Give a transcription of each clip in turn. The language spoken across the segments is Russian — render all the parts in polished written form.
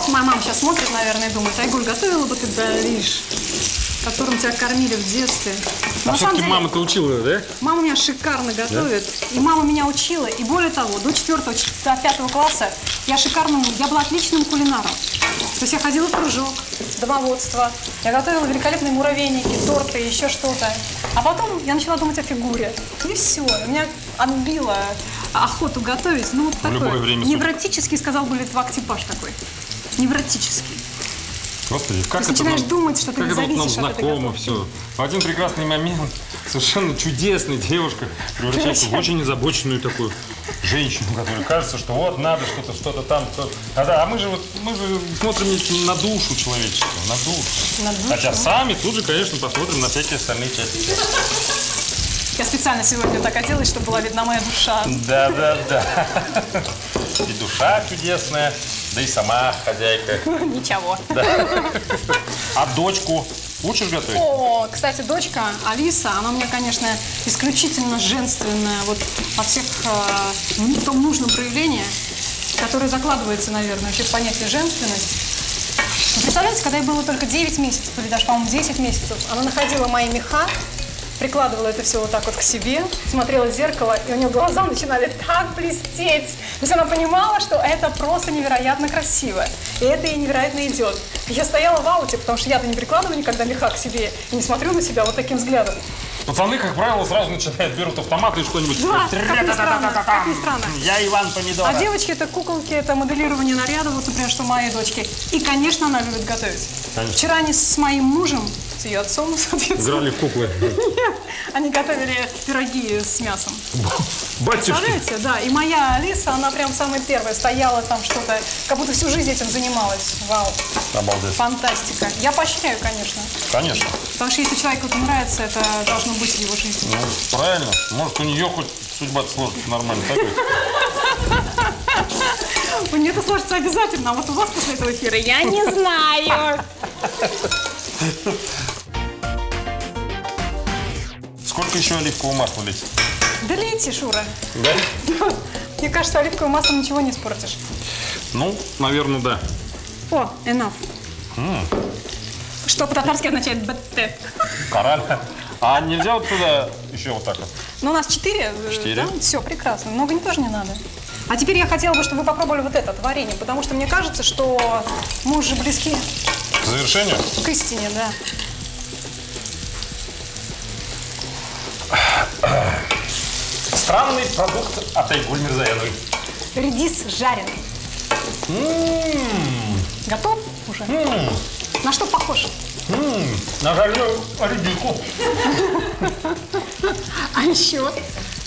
Моя мама сейчас смотрит, наверное, и думает: Айгуль, готовила бы ты балиш, которым тебя кормили в детстве. А все-таки мама-то учила, да? Мама меня шикарно готовит. Да? И мама меня учила. И более того, до 4-5 класса я была отличным кулинаром. То есть я ходила в кружок, домоводство. Я готовила великолепные муравейники, торты, еще что-то. А потом я начала думать о фигуре. И все. Меня отбило охоту готовить. Ну, вот такой любое время невротический, сказал бы Литвак, типаж такой. Невротический. Господи, как это начинаешь нам, думать, что ты как это нам зависишь от этой знакомо готовки. все. В один прекрасный момент совершенно чудесная девушка превращается в очень озабоченную такую женщину, которой кажется, что вот надо что-то там. А мы же смотрим на душу человеческую, на душу. Хотя сами тут же, конечно, посмотрим на всякие остальные части. Я специально сегодня так оделась, чтобы была видна моя душа. Да. И душа чудесная, да и сама хозяйка. Ничего. Да. А дочку учишь готовить? О, кстати, дочка Алиса, она у меня, конечно, исключительно женственная, вот во всех, в том нужном проявлении, которое закладывается, наверное, вообще в понятие женственность. Вы представляете, когда ей было только 9 месяцев, или даже, по-моему, 10 месяцев, она находила мои меха, прикладывала это все вот так вот к себе, смотрела в зеркало, и у нее глаза начинали так блестеть. То есть она понимала, что это просто невероятно красиво, и это ей невероятно идет. Я стояла в ауте, потому что я-то не прикладываю никогда меха к себе и не смотрю на себя вот таким взглядом. Пацаны, как правило, сразу начинают, берут автоматы и что-нибудь. Да, как ни странно. Я Иван Помидор. А девочки, это куколки, это моделирование наряда, вот, например, что моей дочки. И, конечно, она любит готовить. Конечно. Вчера они с моим мужем, с ее отцом, соответственно. Играли в куклы. Нет, они готовили пироги с мясом. Батюшки. Представляете, да. И моя Алиса, она прям самая первая, стояла там что-то, как будто всю жизнь этим занималась. Вау. Обалдеть. Фантастика. Я поощряю, конечно. Конечно. Потому что если человеку это нравится, это должно быть в его жизни. Ну, правильно. Может, у нее хоть судьба сложится нормально. Так ведь? У нее это сложится обязательно, а вот у вас после этого эфира я не знаю. Сколько еще оливкового масла лить? Да лейте, Шура. Да? Мне кажется, оливковым маслом ничего не испортишь. Ну, наверное, да. О, enough. Что по-татарски означает «бт». Правильно. А нельзя вот туда еще вот так вот? Ну, у нас 4. 4. Да? Все, прекрасно. Много тоже не надо. А теперь я хотела бы, чтобы вы попробовали вот это варенье, потому что мне кажется, что мы уже близки К завершению? к истине, да. Странный продукт от Айгуль Мирзояновой. Редис жареный. Готов уже? На что похож? На жареную редиску. А еще?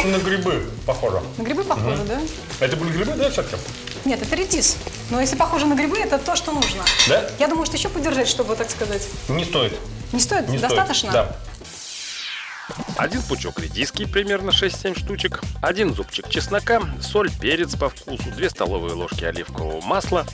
На грибы похоже. На грибы похоже, да? Это были грибы, да, все-таки? Нет, это редис. Но если похоже на грибы, это то, что нужно. Да? Я думаю, что еще подержать, чтобы, так сказать. Не стоит. Не стоит? Не Достаточно? Стоит. Да. Один пучок редиски, примерно 6-7 штучек, один зубчик чеснока, соль, перец по вкусу, 2 столовые ложки оливкового масла,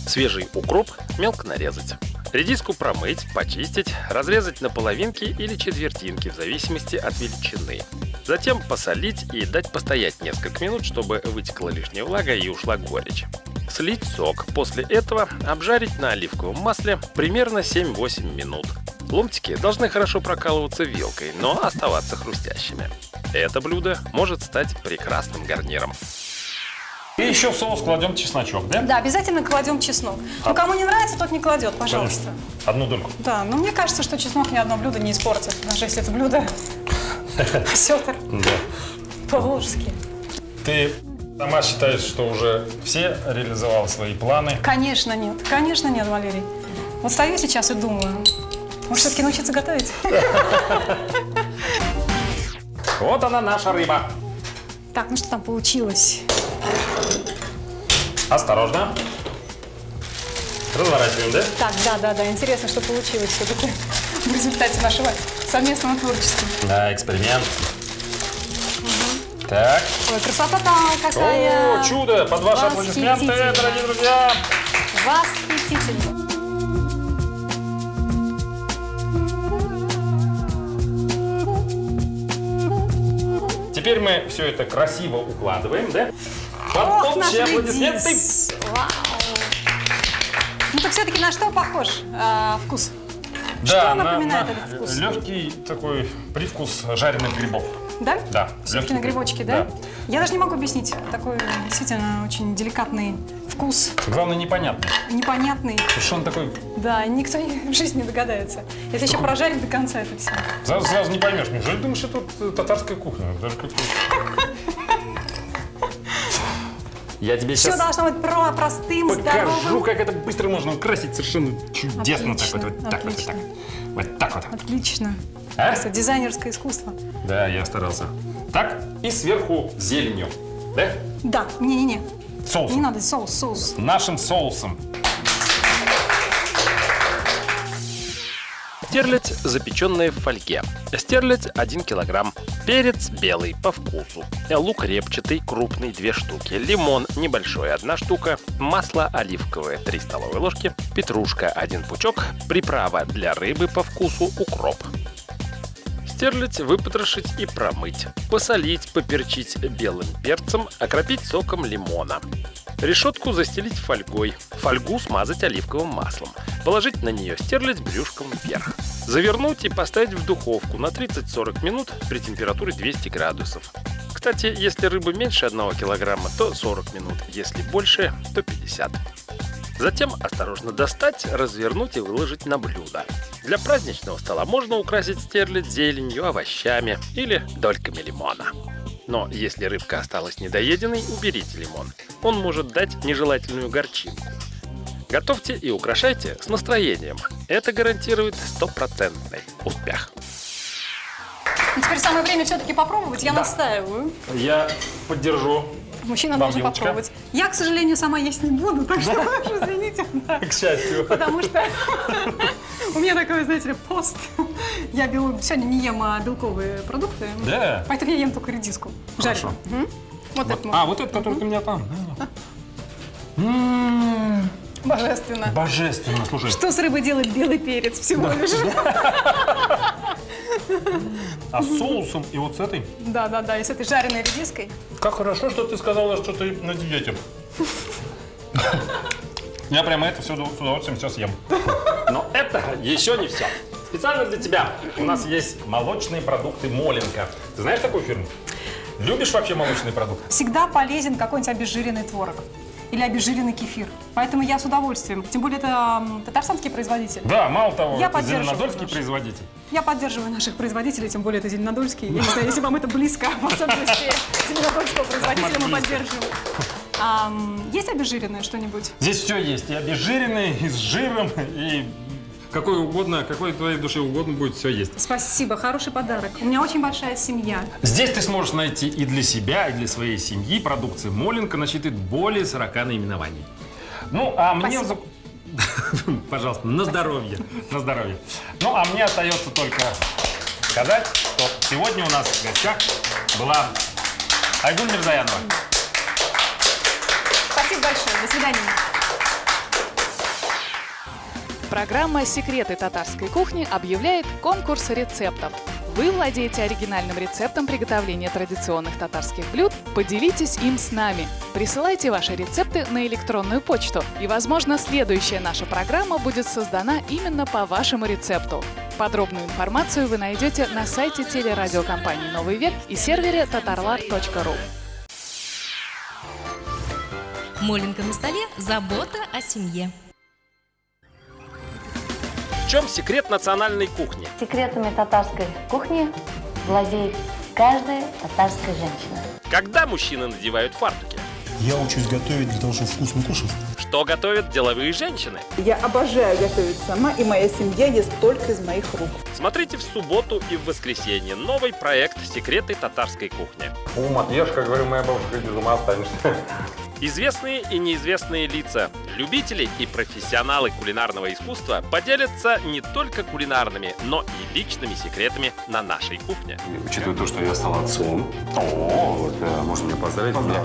свежий укроп мелко нарезать. Редиску промыть, почистить, разрезать на половинки или четвертинки в зависимости от величины. Затем посолить и дать постоять несколько минут, чтобы вытекла лишняя влага и ушла горечь. Слить сок. После этого обжарить на оливковом масле примерно 7-8 минут. Ломтики должны хорошо прокалываться вилкой, но оставаться хрустящими. Это блюдо может стать прекрасным гарниром. И еще в соус кладем чесночок, да? Да, обязательно кладем чеснок. Ну, кому не нравится, тот не кладет, пожалуйста. Конечно. Одну дольку. Да, но мне кажется, что чеснок ни одно блюдо не испортит, даже если это блюдо осетр Да. по-волжски. Ты сама считаешь, что уже все реализовал свои планы? Конечно нет, Валерий. Вот стою сейчас и думаю, может, все-таки научиться готовить? Вот она, наша рыба. Так, ну что там получилось? Осторожно. Разворачиваем, да? Так, да, интересно, что получилось все-таки в результате нашего совместного творчества. Да, эксперимент. Так. Ой, красота-то какая! О, чудо! Под ваши аплодисменты, дорогие друзья! Восхитительно! Теперь мы все это красиво укладываем, да? Под Ох, общие наш аплодисменты. редис! Вау! Все-таки на что похож вкус? Да, Что напоминает этот вкус? легкий такой привкус жареных грибов. Да? Да. Все-таки на грибочки, да? Я даже не могу объяснить. Такой действительно очень деликатный вкус. Главное, непонятно. Непонятный. Что он такой... Да, никто в жизни не догадается. Это еще прожарить до конца это все. Сразу не поймешь. Неужели думаешь, что тут татарская кухня? Даже Я тебе Все сейчас должно быть простым, покажу, здоровым. как это быстро можно украсить. Совершенно чудесно. Отлично, Так вот так вот. отлично. Вот так вот. Отлично. А? Просто дизайнерское искусство. Да, я старался. Так, и сверху зеленью. Да? Да, не-не-не. Соусом. Не надо, соус. Нашим соусом. Стерлядь, запеченная в фольге. Стерлядь 1 килограмм. Перец белый по вкусу. Лук репчатый, крупный 2 штуки. Лимон небольшой 1 штука. Масло оливковое 3 столовые ложки. Петрушка 1 пучок. Приправа для рыбы по вкусу укроп. Стерлядь выпотрошить и промыть. Посолить, поперчить белым перцем, окропить соком лимона. Решетку застелить фольгой. Фольгу смазать оливковым маслом. Положить на нее стерлядь брюшком вверх. Завернуть и поставить в духовку на 30-40 минут при температуре 200 градусов. Кстати, если рыба меньше 1 килограмма, то 40 минут. Если больше, то 50. Затем осторожно достать, развернуть и выложить на блюдо. Для праздничного стола можно украсить стерлядь зеленью, овощами или дольками лимона. Но если рыбка осталась недоеденной, уберите лимон. Он может дать нежелательную горчинку. Готовьте и украшайте с настроением. Это гарантирует стопроцентный успех. Ну, теперь самое время все-таки попробовать. Я настаиваю. Я поддержу. Мужчина Вам должен вилочка? попробовать. Я, к сожалению, сама есть не буду, так что уж извините. Да. К счастью. Потому что у меня такой, знаете ли, пост. Я сегодня не ем белковые продукты. Да. Поэтому я ем только редиску. Хорошо. Жареную. Вот это можно. Вот это, который ты меня там. Божественно. Божественно, слушай. Что с рыбой делает белый перец всего лишь? А с соусом и вот с этой? Да, и с этой жареной редиской. Как хорошо, что ты сказала, что ты на диете. Я прямо это все с удовольствием все съем. Но это еще не все. Специально для тебя у нас есть молочные продукты Моленко. Ты знаешь такую фирму? Любишь вообще молочные продукты? Всегда полезен какой-нибудь обезжиренный творог. Или обезжиренный кефир. Поэтому я с удовольствием. Тем более это татарстанский производитель. Да, мало того, Я это поддерживаю зеленодольский наших. производитель. Я поддерживаю наших производителей, тем более это зеленодольский. Я не знаю, если вам это близко, в особенности зеленодольского производителя мы поддерживаем. Есть обезжиренное что-нибудь? Здесь все есть. И обезжиренный, и с жиром, и какой угодно, какой твоей душе угодно будет, все есть. Спасибо, хороший подарок. У меня очень большая семья. Здесь ты сможешь найти и для себя, и для своей семьи продукции Моленко насчитывает более 40 наименований. Ну, а мне... Пожалуйста, на здоровье, на здоровье. Ну, а мне остается только сказать, что сегодня у нас в гостях была Айгуль Мирзаянова. Спасибо большое, до свидания. Программа «Секреты татарской кухни» объявляет конкурс рецептов. Вы владеете оригинальным рецептом приготовления традиционных татарских блюд? Поделитесь им с нами. Присылайте ваши рецепты на электронную почту. И, возможно, следующая наша программа будет создана именно по вашему рецепту. Подробную информацию вы найдете на сайте телерадиокомпании «Новый век» и сервере tatarlar.ru. Моленко на столе. Забота о семье. В чем секрет национальной кухни? Секретами татарской кухни владеет каждая татарская женщина. Когда мужчины надевают фартуки? Я учусь готовить для того, чтобы вкусно кушать. Что готовят деловые женщины? Я обожаю готовить сама, и моя семья ест только из моих рук. Смотрите в субботу и в воскресенье новый проект «Секреты татарской кухни». Ума, ешь, как говорю моя бабушка, без ума останешься. Известные и неизвестные лица, любители и профессионалы кулинарного искусства поделятся не только кулинарными, но и личными секретами на нашей кухне. Учитывая то, что я стал отцом, вот, можно мне поздравить, у меня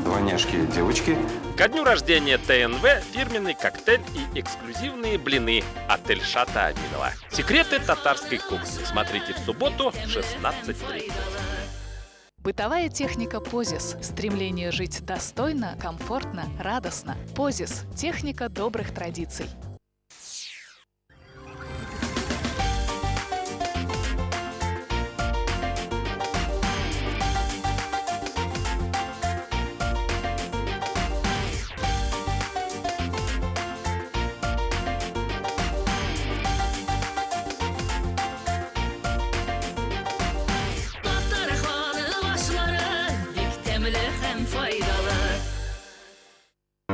двойняшки девочки. Ко дню рождения ТНВ фирменный коктейль и эксклюзивные блины от Эльшата Аминова. Секреты татарской кухни. Смотрите в субботу в 16:30. Бытовая техника Позис. Стремление жить достойно, комфортно, радостно. Позис – техника добрых традиций.